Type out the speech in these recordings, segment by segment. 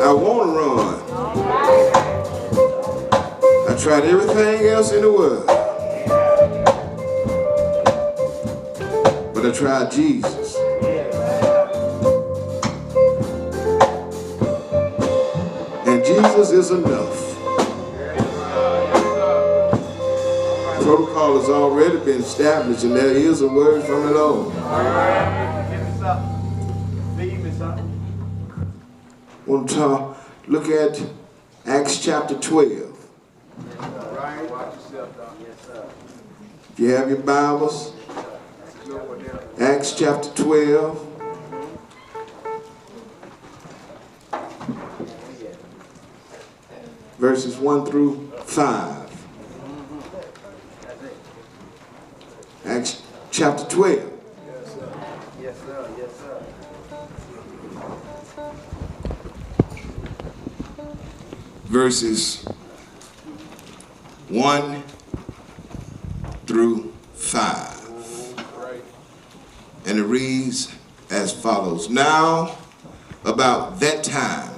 I want to run. I tried everything else in the world, but I tried Jesus. And Jesus is enough. Protocol has already been established, and there is a word from the Lord. I want to look at Acts chapter 12. If you have your Bibles, Acts chapter 12. Verses 1 through 5. Acts chapter 12. Yes, sir. Yes, sir. Yes, sir. Verses 1 through 5. And it reads as follows. Now, about that time,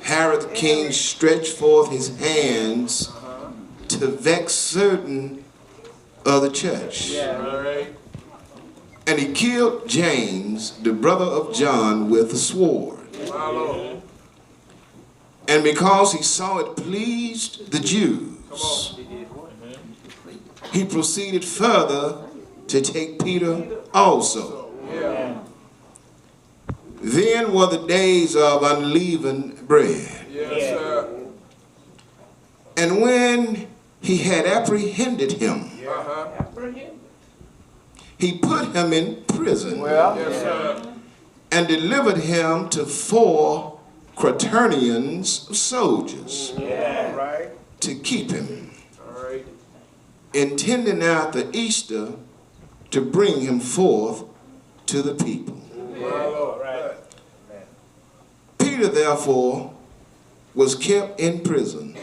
Herod the king stretched forth his hands to vex certain of the church. And he killed James, the brother of John, with a sword. And because he saw it pleased the Jews, he proceeded further to take Peter also. Then were the days of unleavened bread. And when he had apprehended him, he put him in prison and delivered him to 4 quaternions of soldiers to keep him, intending after Easter to bring him forth to the people. Peter, therefore, was kept in prison.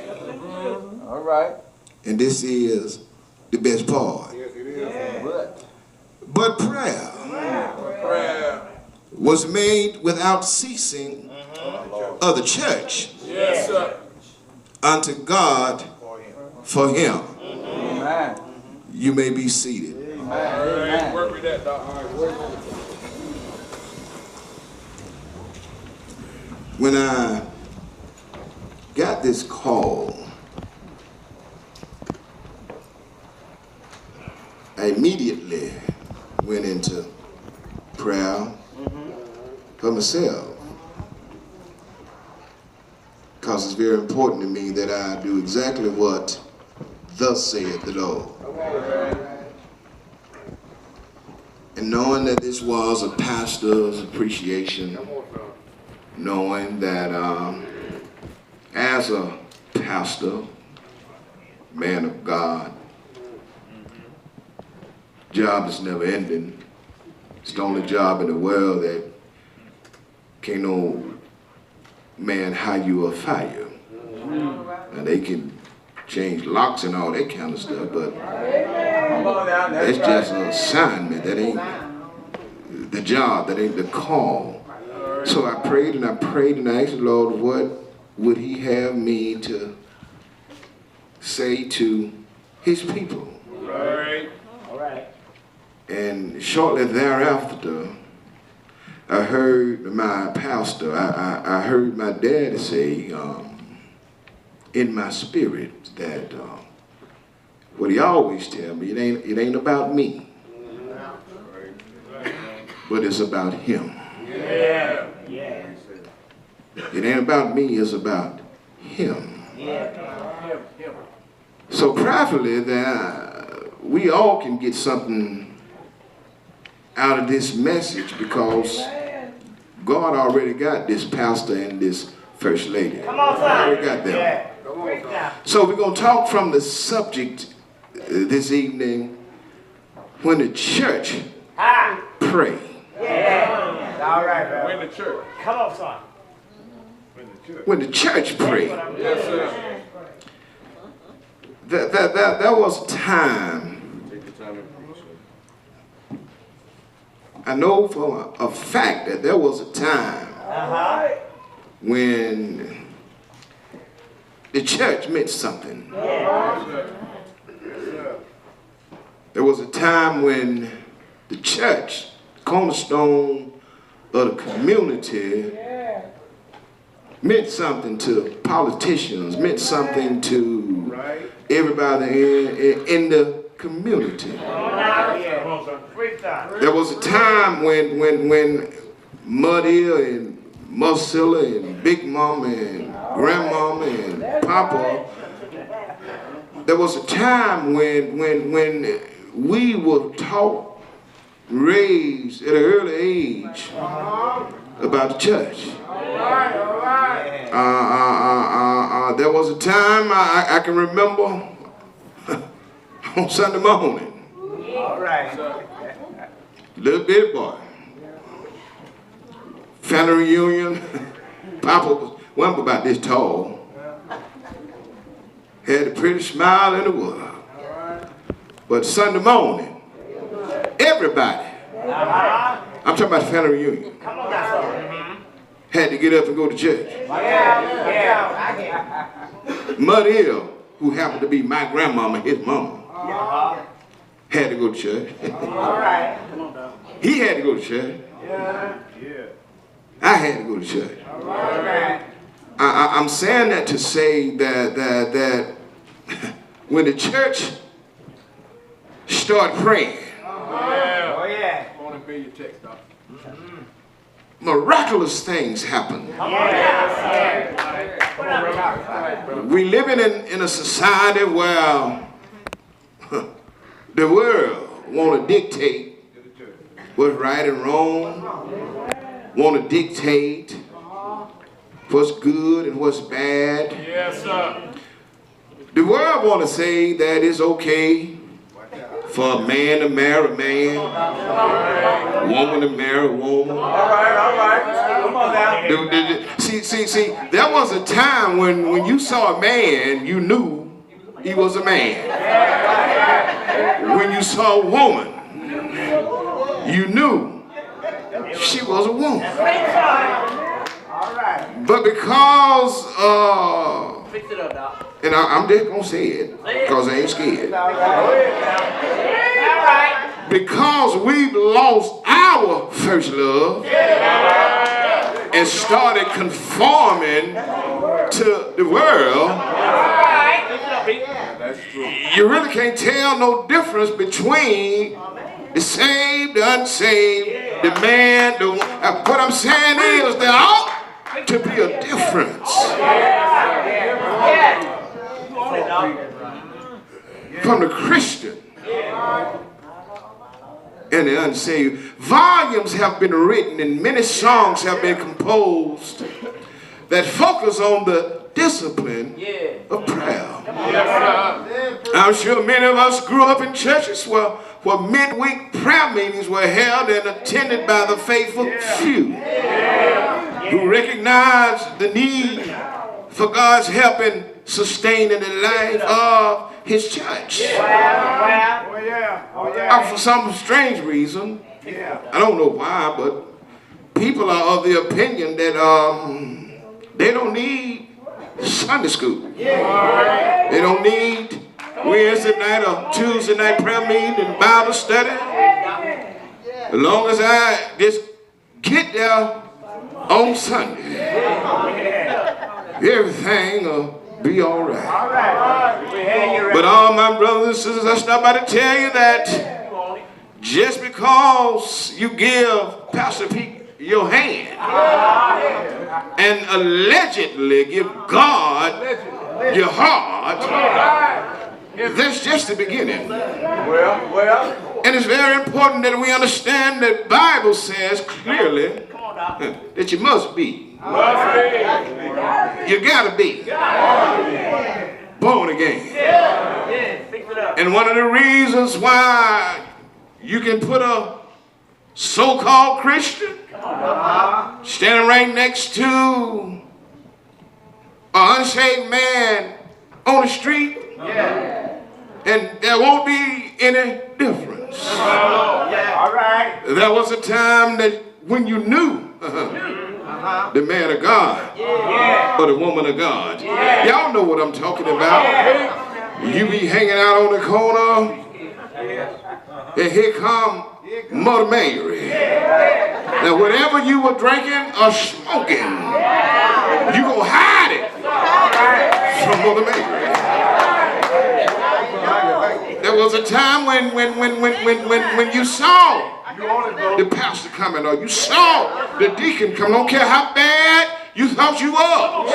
And this is the best part. But prayer was made without ceasing of the church unto God for him. You may be seated. When I got this call, I immediately went into prayer for myself, because it's very important to me that I do exactly what thus saith the Lord. And knowing that this was a pastor's appreciation, knowing that as a pastor, man of God, job is never ending. It's the only job in the world that can't no man hire you or fire. And they can change locks and all that kind of stuff, but that's just an assignment. That ain't the job, that ain't the call. So I prayed and I prayed and I asked the Lord, what would he have me to say to his people? And shortly thereafter, I heard my pastor, I heard my daddy say in my spirit that what he always tell me, it ain't about me, but it's about him. It ain't about me, it's about him. So prayerfully that we all can get something out of this message, because God already got this pastor and this first lady. Already got them. So we're going to talk from the subject this evening, when the church pray. All right, bro. When the church. Come on, son. When the church pray. Yes, sir. There was a time, I know for a fact that there was a time when the church meant something. There was a time when the church, cornerstone of the community, meant something to politicians, meant something to everybody in the community. There was a time when Muddy and Musilla and Big Mama and Grandmama and Papa, there was a time when we were taught, raised at an early age about the church. There was a time I can remember on Sunday morning. Little bitty boy. Family reunion. Papa wasn't about this tall. Had the prettiest smile in the world. But Sunday morning, everybody, I'm talking about the family reunion, had to get up and go to church. Muddy, who happened to be my grandmama, his mama, had to go to church. He had to go to church. I had to go to church. I'm saying that to say that when the church started praying, miraculous things happen. We living in a society where the world want to dictate what's right and wrong, want to dictate what's good and what's bad. Yes, sir. The world want to say that it's okay for a man to marry a man, a woman to marry a woman. All right. Come on now. See, there was a time when you saw a man, you knew he was a man. When you saw a woman, you knew she was a woman. But because, and I'm just going to say it, because I ain't scared. Because we've lost our first love and started conforming to the world, you really can't tell no difference between the saved, the unsaved, the man, the woman. What I'm saying is there ought to be a difference from the Christian and the unsaved. Volumes have been written and many songs have been composed that focus on the discipline of prayer. I'm sure many of us grew up in churches where midweek prayer meetings were held and attended by the faithful few who recognized the need for God's help in sustaining the life of His church. For some strange reason, I don't know why, but people are of the opinion that they don't need Sunday school. They don't need Wednesday night or Tuesday night prayer meeting and Bible study. As long as I just get there on Sunday, everything will be all right. But all my brothers and sisters, I stop by to tell you that just because you give Pastor Pete your hand and allegedly give God your heart, that's just the beginning. And it's very important that we understand that the Bible says clearly that you must be. You gotta be born again. And one of the reasons why you can put a so-called Christian standing right next to an unsaved man on the street, and there won't be any difference. There was a time that when you knew the man of God or the woman of God. Y'all know what I'm talking about. You be hanging out on the corner, and here come Mother Mary. Now whatever you were drinking or smoking, you gonna hide it from Mother Mary. There was a time when you saw the pastor coming, or you saw the deacon come. Don't care how bad you thought you was.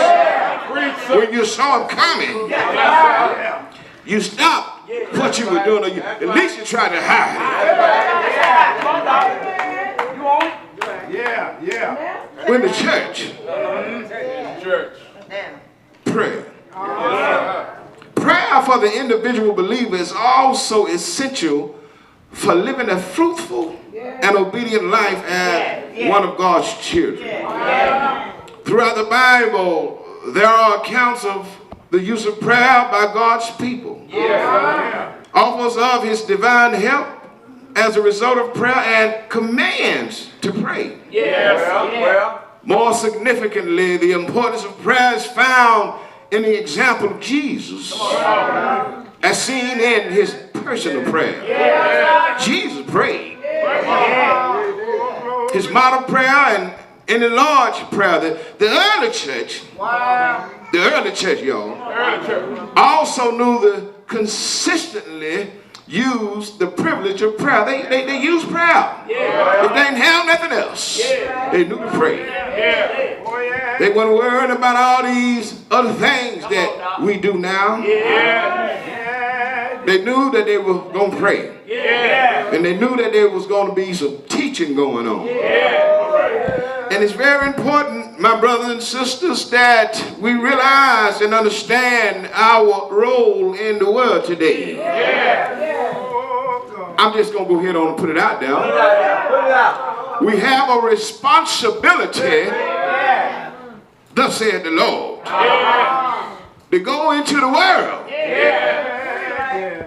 When you saw him coming, you stopped what you were doing, or at least you tried to hide it. When the church prayer. Prayer for the individual believer is also essential for living a fruitful and obedient life as one of God's children. Throughout the Bible, there are accounts of the use of prayer by God's people. Offers of his divine help as a result of prayer and commands to pray. More significantly, the importance of prayer is found in the example of Jesus, as seen in his personal prayer. Jesus prayed. His model prayer and in the large prayer, the early church, y'all, also knew the consistently used the privilege of prayer. They used prayer. If they didn't have nothing else, they knew to pray. They weren't worried about all these other things that we do now. They knew that they were going to pray. And they knew that there was going to be some teaching going on. And it's very important, my brothers and sisters, that we realize and understand our role in the world today. I'm just going to go ahead on and put it out there. We have a responsibility, thus said the Lord, to go into the world.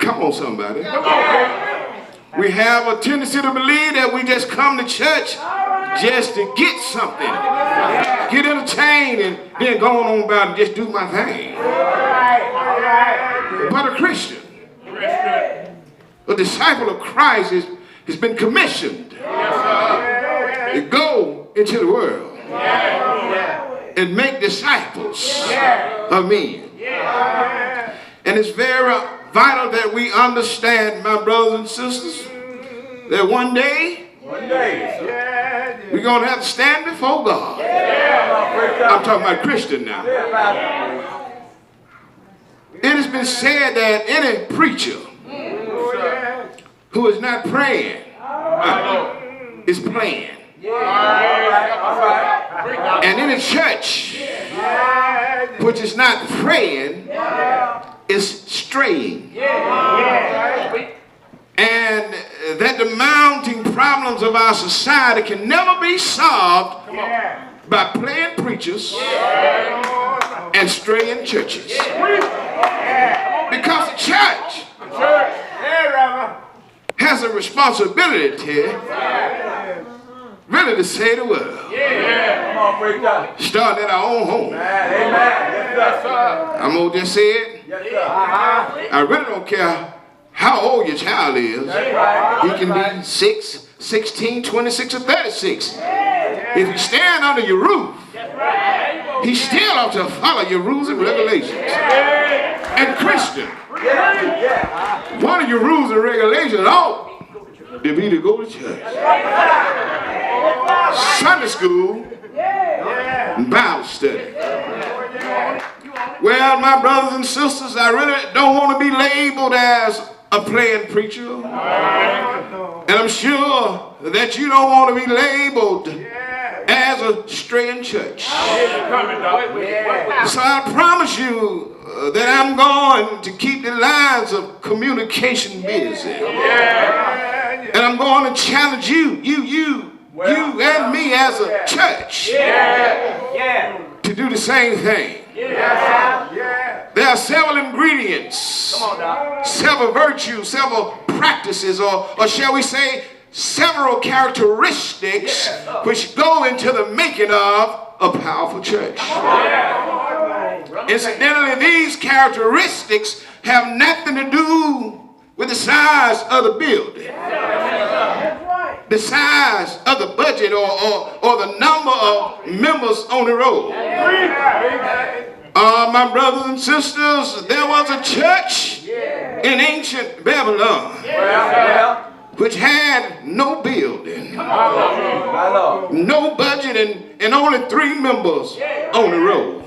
Come on, somebody. We have a tendency to believe that we just come to church just to get something, get entertained, and then go on about and just do my thing. But a Christian, a disciple of Christ, has been commissioned to go into the world and make disciples of men. And it's very vital that we understand, my brothers and sisters, that one day we're going to have to stand before God. I'm talking about Christian now. It has been said that any preacher who is not praying is playing. And any church which is not praying is straying. And that the mounting problems of our society can never be solved by playing preachers and straying churches. Because the church has a responsibility really to save the world. Starting at our own home. I'm going to just say it. I really don't care how old your child is. He can be 6, 16, 26, or 36. If you stand under your roof, he still ought to follow your rules and regulations. And Christian, one of your rules and regulations ought to be to go to church, Sunday school, and Bible study. Well, my brothers and sisters, I really don't want to be labeled as a playing preacher. And I'm sure that you don't want to be labeled as a straying church. So I promise you that I'm going to keep the lines of communication busy. And I'm going to challenge you and me as a church to do the same thing. There are several ingredients, several virtues, several practices, or shall we say, several characteristics which go into the making of a powerful church. Incidentally, these characteristics have nothing to do with the size of the building, the size of the budget, or the number of members on the road. My brothers and sisters, there was a church in ancient Babylon which had no building, no budget, and only 3 members on the road.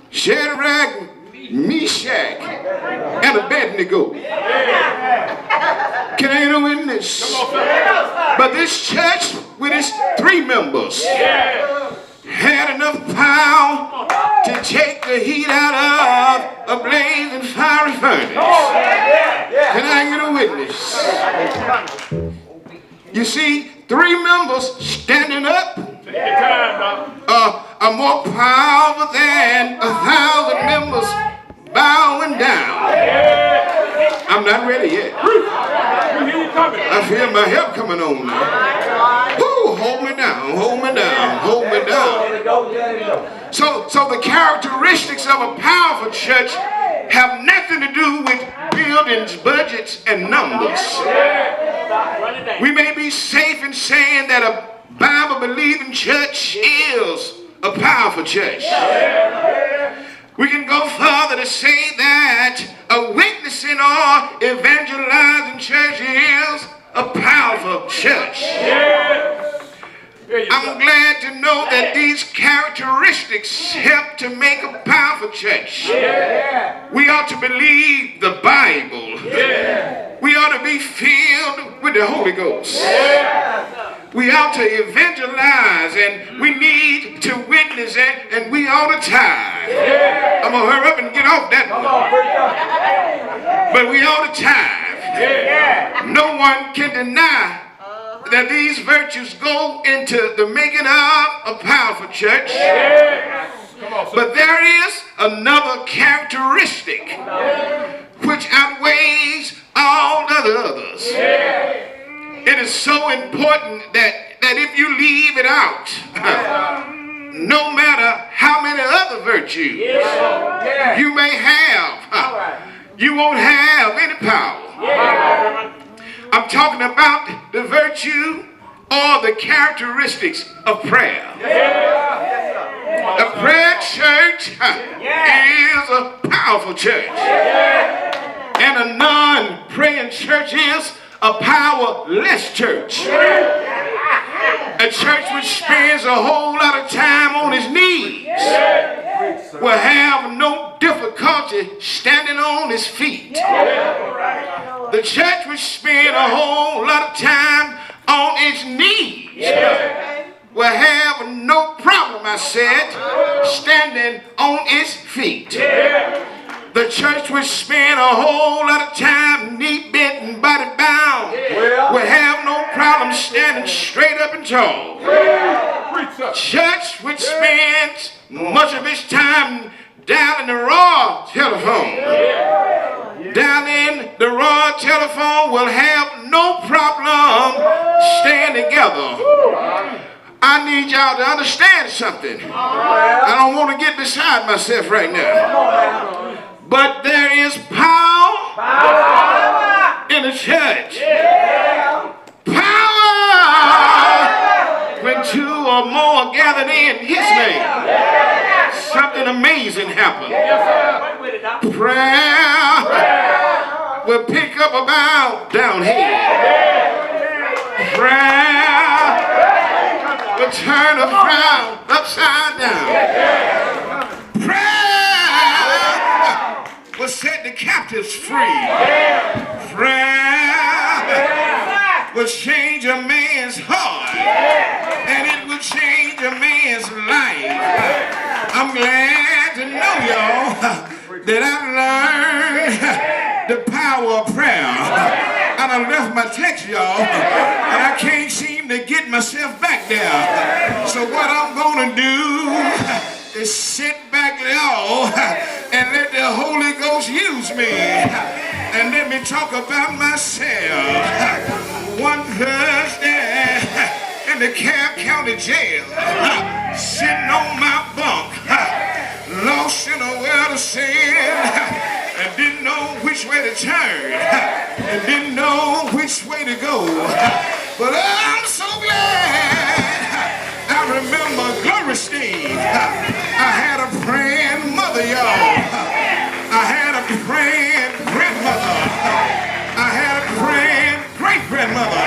Shadrach, Meshach, and Abednego. Can I get a witness? But this church with its 3 members had enough power to take the heat out of a blazing fiery furnace. Can I get a witness? You see, 3 members standing up are more powerful than 1,000 members bowing down. I'm not ready yet. I feel my help coming on now. Ooh, hold me down, hold me down, hold me down. So the characteristics of a powerful church have nothing to do with buildings, budgets, and numbers. We may be safe in saying that a Bible-believing church is a powerful church. We can go further to say that a witnessing or evangelizing church is a powerful church. I'm glad to know that these characteristics help to make a powerful church. We ought to believe the Bible. We ought to be filled with the Holy Ghost. We ought to evangelize, and we need to witness it, and we ought to tithe. I'm going to hurry up and get off that one. But we ought to tithe. No one can deny that these virtues go into the making of a powerful church. But there is another characteristic which outweighs all the others. It is so important that if you leave it out, no matter how many other virtues you may have, you won't have any power. I'm talking about the virtue or the characteristics of prayer. A prayer church is a powerful church. And a non-praying church is a powerless church. A church which spends a whole lot of time on its knees will have no difficulty standing on its feet. The church which spends a whole lot of time on its knees will have no problem, I said, standing on its feet. The church which spend a whole lot of time knee bent and body bound will have no problem standing straight up and tall. Church which spends much of its time down in the raw telephone, will have no problem staying together. I need y'all to understand something. I don't want to get beside myself right now. But there is power in the church. Power when 2 or more are gathered in His name. Something amazing happens. Prayer will pick up a bow down here. Prayer will turn a frown upside down. Prayer will set the captives free. Prayer will change a man's heart, and it will change a man's life. I'm glad to know, y'all, that I've learned the power of prayer. And I left my text, y'all, and I can't seem to get myself back there. So what I'm going to do is sit back, y'all, and let the Holy Ghost use me. And let me talk about myself. One Thursday in the Cobb County Jail, sitting on my bunk, lost in a world of sin, and didn't know which way to turn, and didn't know which way to go. But I'm so glad I remember Glory Steve. I had a praying mother, y'all. I had a praying grandmother. I had a praying great-grandmother.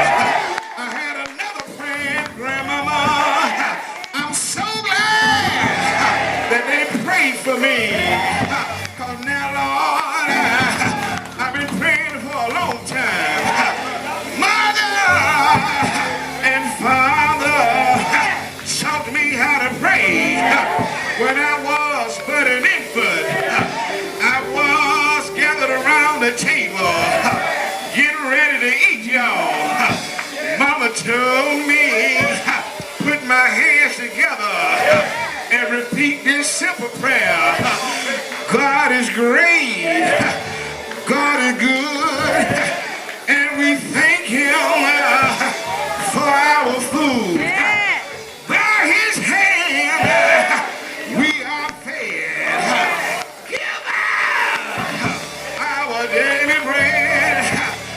I had another praying grandmama. I'm so glad that they prayed for me. Because now, Lord, I've been praying for a long time. Mother and Father taught me how to pray. When I was but an infant, I was gathered around the table, getting ready to eat, y'all. Mama told me, put my hands together and repeat this simple prayer. God is great, God is good, and we thank Him for our food. By His hand, we are fed. Give us our daily bread.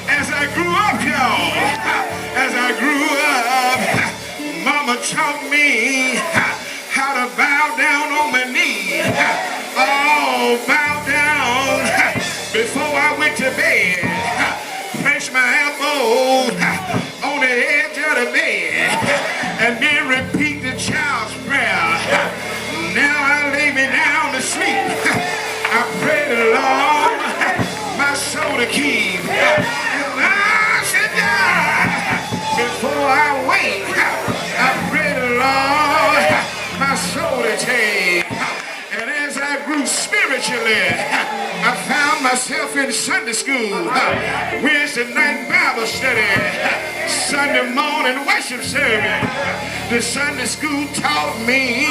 As I grew up, y'all, as I grew up, Mama taught me how to bow down on my knees. Oh, bow down before I went to bed. Place my elbows on the edge of the bed and then repeat the child's prayer. Now I lay me down to sleep. I pray the Lord my soul to keep. If I should die before I wake, I pray the Lord my soul to take. And as I grew spiritually, I found myself in Sunday school, Wednesday night Bible study, Sunday morning worship service. The Sunday school taught me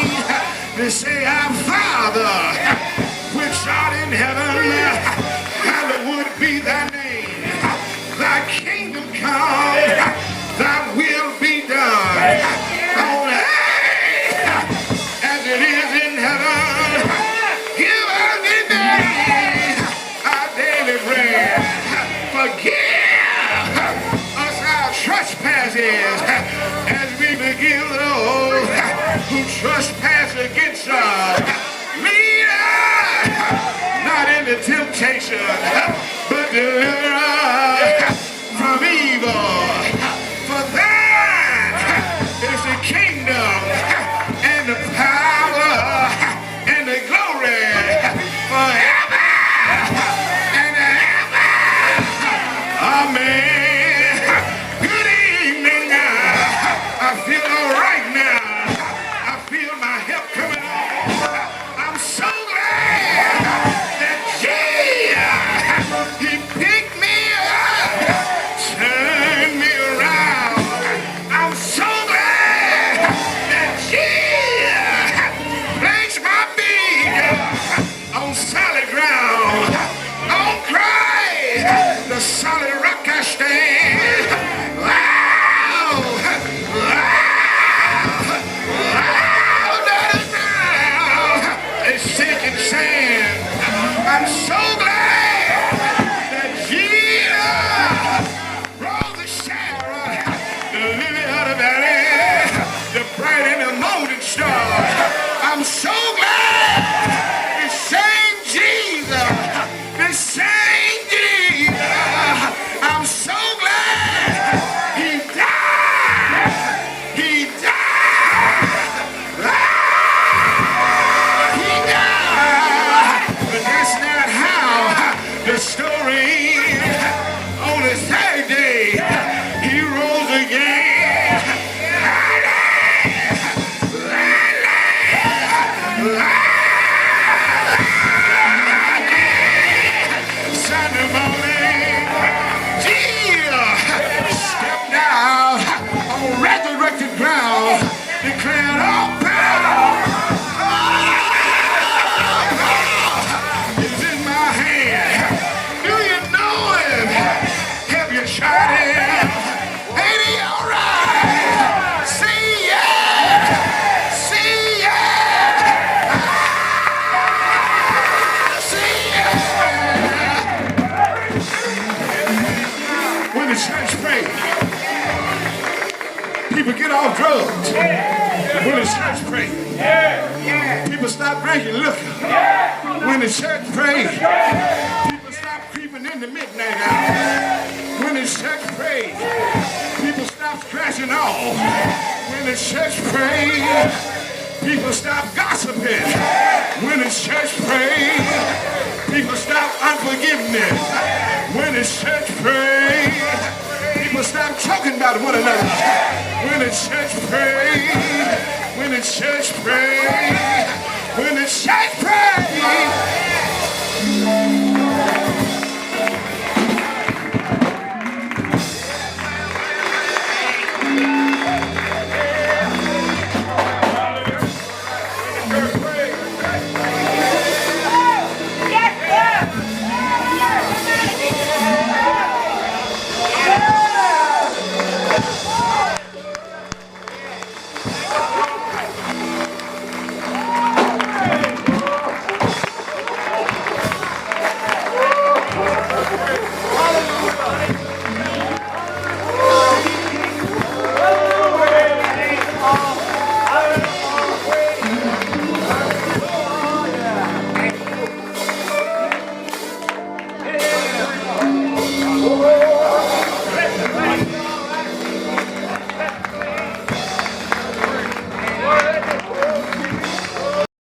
to say, Our Father, which art in heaven, hallowed be thy name. Thy kingdom come, thy will be done on earth as it is in heaven. Give us this day our daily bread. Forgive us our trespasses as we forgive those who trespass against us. Lead us not into temptation, but deliver us from evil. For thine is the kingdom and the power and the glory forever and ever. Amen. Good evening. I feel all right now. I feel my help coming on. I'm so glad that Jesus church prays. People stop drinking liquor. When the church prays. People stop creeping in the midnight hour. When the church prays. People stop scratching off. When the church prays. People stop gossiping. When the church prays. People stop unforgiveness. When the church prays. People stop talking about one another. When the church prays. When the church prays.